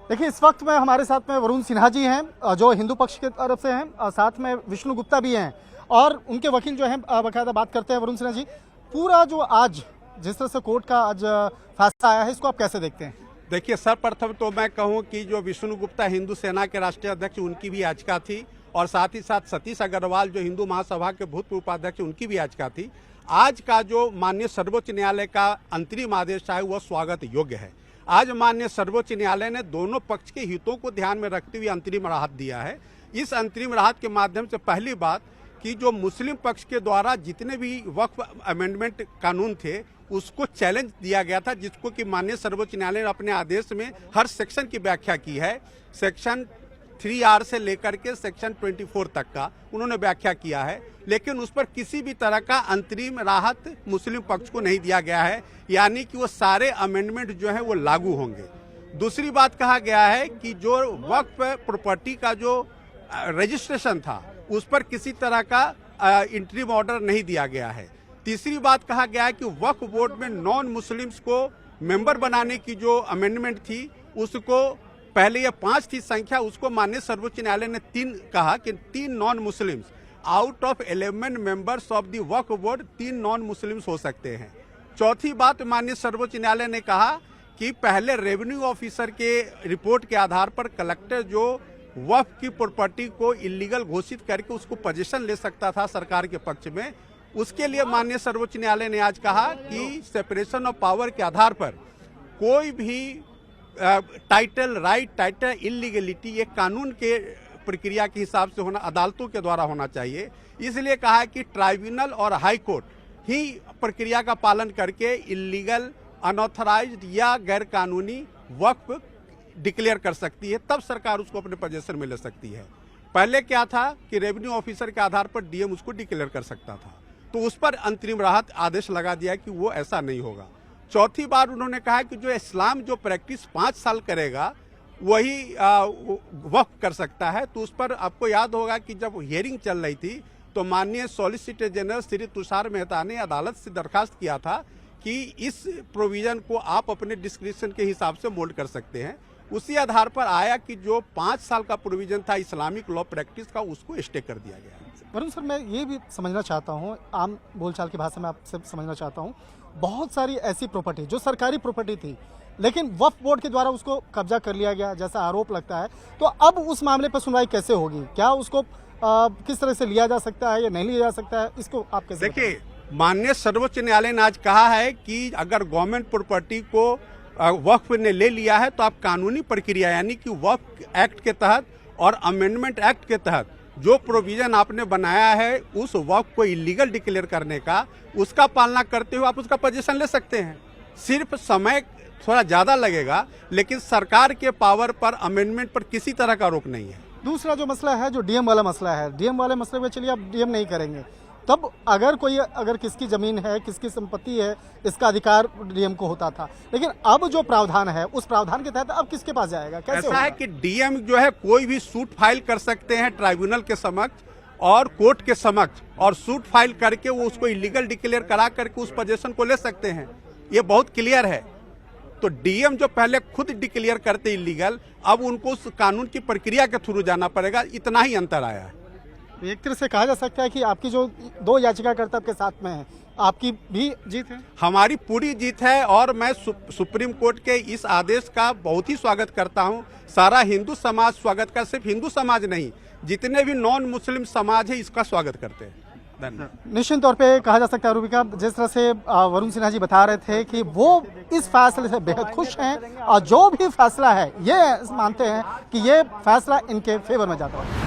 देखिए, इस वक्त में हमारे साथ में वरुण सिन्हा जी हैं जो हिंदू पक्ष की तरफ से हैं, साथ में विष्णु गुप्ता भी हैं और उनके वकील जो हैं बाकायदा बात करते हैं। वरुण सिन्हा जी, पूरा जो आज जिस तरह से कोर्ट का आज फैसला आया है, इसको आप कैसे देखते हैं? देखिए, सर्वप्रथम तो मैं कहूं कि जो विष्णु गुप्ता हिंदू सेना के राष्ट्रीय अध्यक्ष, उनकी भी याचिका थी और साथ ही साथ सतीश अग्रवाल जो हिंदू महासभा के भूतपूर्व उपाध्यक्ष, उनकी भी याचिका थी। आज का जो माननीय सर्वोच्च न्यायालय का अंतरिम आदेश है वह स्वागत योग्य है। आज माननीय सर्वोच्च न्यायालय ने दोनों पक्ष के हितों को ध्यान में रखते हुए अंतरिम राहत दिया है। इस अंतरिम राहत के माध्यम से पहली बात कि जो मुस्लिम पक्ष के द्वारा जितने भी वक्फ अमेंडमेंट कानून थे उसको चैलेंज दिया गया था, जिसको कि माननीय सर्वोच्च न्यायालय ने अपने आदेश में हर सेक्शन की व्याख्या की है। सेक्शन 3R से लेकर के सेक्शन 24 तक का उन्होंने व्याख्या किया है, लेकिन उस पर किसी भी तरह का अंतरिम राहत मुस्लिम पक्ष को नहीं दिया गया है, यानी कि वो सारे अमेंडमेंट जो है वो लागू होंगे। दूसरी बात कहा गया है कि जो वक्फ प्रॉपर्टी का जो रजिस्ट्रेशन था उस पर किसी तरह का इंटरिम ऑर्डर नहीं दिया गया है। तीसरी बात कहा गया है कि वक्फ बोर्ड में नॉन मुस्लिम्स को मेंबर बनाने की जो अमेंडमेंट थी उसको पहले ये 5 थी संख्या, उसको माननीय सर्वोच्च न्यायालय ने 3 कहा कि 3 non Muslims out of 11 members of the Waqf board 3 non Muslims हो सकते हैं। चौथी बात माननीय सर्वोच्च न्यायालय ने कहा कि पहले रेवेन्यू ऑफिसर के रिपोर्ट के आधार पर कलेक्टर जो वक्फ की प्रॉपर्टी को इलीगल घोषित करके उसको पोजीशन ले सकता था सरकार के पक्ष में, उसके लिए माननीय सर्वोच्च न्यायालय ने आज कहा कि सेपरेशन ऑफ पावर के आधार पर कोई भी टाइटल राइट, टाइटल इलीगलिटी ये कानून के प्रक्रिया के हिसाब से होना, अदालतों के द्वारा होना चाहिए। इसलिए कहा है कि ट्राइब्यूनल और हाई कोर्ट ही प्रक्रिया का पालन करके इलीगल, अनऑथराइज्ड या गैर कानूनी वक्फ डिक्लेयर कर सकती है, तब सरकार उसको अपने पोजीशन में ले सकती है। पहले क्या था कि रेवेन्यू ऑफिसर के आधार पर डीएम उसको डिक्लेयर कर सकता था, तो उस पर अंतरिम राहत आदेश लगा दिया कि वो ऐसा नहीं होगा। चौथी बार उन्होंने कहा कि जो इस्लाम जो प्रैक्टिस 5 साल करेगा वही वक्फ कर सकता है। तो उस पर आपको याद होगा कि जब हियरिंग चल रही थी तो माननीय सॉलिसिटर जनरल श्री तुषार मेहता ने अदालत से दरखास्त किया था कि इस प्रोविजन को आप अपने डिस्क्रिप्शन के हिसाब से मोल्ड कर सकते हैं। उसी आधार पर आया कि जो 5 साल का प्रोविजन था इस्लामिक लॉ प्रैक्टिस का, उसको स्टे कर दिया गया। वरुण सर, मैं ये भी समझना चाहता हूँ, आम बोलचाल की भाषा में आपसे समझना चाहता हूँ, बहुत सारी ऐसी प्रॉपर्टी जो सरकारी प्रॉपर्टी थी लेकिन वक्फ बोर्ड के द्वारा उसको कब्जा कर लिया गया जैसा आरोप लगता है, तो अब उस मामले पर सुनवाई कैसे होगी? क्या उसको किस तरह से लिया जा सकता है या नहीं लिया जा सकता है, इसको आप कैसे? देखिए, माननीय सर्वोच्च न्यायालय ने आज कहा है कि अगर गवर्नमेंट प्रॉपर्टी को वक्फ ने ले लिया है तो आप कानूनी प्रक्रिया यानी कि वक्फ एक्ट के तहत और अमेंडमेंट एक्ट के तहत जो प्रोविजन आपने बनाया है उस वक्फ को इलीगल डिक्लेयर करने का, उसका पालना करते हुए आप उसका पोजीशन ले सकते हैं। सिर्फ समय थोड़ा ज्यादा लगेगा, लेकिन सरकार के पावर पर, अमेंडमेंट पर किसी तरह का रोक नहीं है। दूसरा जो मसला है, जो डीएम वाला मसला है, डीएम वाले मसले में चलिए आप डीएम नहीं करेंगे, तब अगर किसकी जमीन है, किसकी संपत्ति है, इसका अधिकार डीएम को होता था, लेकिन अब जो प्रावधान है उस प्रावधान के तहत अब किसके पास जाएगा? कैसे ऐसा है कि डीएम जो है कोई भी सूट फाइल कर सकते हैं ट्राइब्यूनल के समक्ष और कोर्ट के समक्ष, और सूट फाइल करके वो उसको इलीगल डिक्लेयर करा करके उस पोजीशन को ले सकते हैं। ये बहुत क्लियर है। तो डीएम जो पहले खुद डिक्लेयर करते इलीगल, अब उनको उस कानून की प्रक्रिया के थ्रू जाना पड़ेगा, इतना ही अंतर आया है। एक तरह से कहा जा सकता है कि आपकी जो 2 याचिकाकर्ता आपके साथ में है, आपकी भी जीत है? हमारी पूरी जीत है और मैं सुप्रीम कोर्ट के इस आदेश का बहुत ही स्वागत करता हूं। सारा हिंदू समाज स्वागत कर, सिर्फ हिंदू समाज नहीं, जितने भी नॉन मुस्लिम समाज है इसका स्वागत करते हैं। धन्यवाद। निश्चित तौर पे कहा जा सकता है रूबिका, जिस तरह से वरुण सिन्हा जी बता रहे थे कि वो इस फैसले से बेहद खुश हैं और जो भी फैसला है ये मानते हैं कि ये फैसला इनके फेवर में जाता है।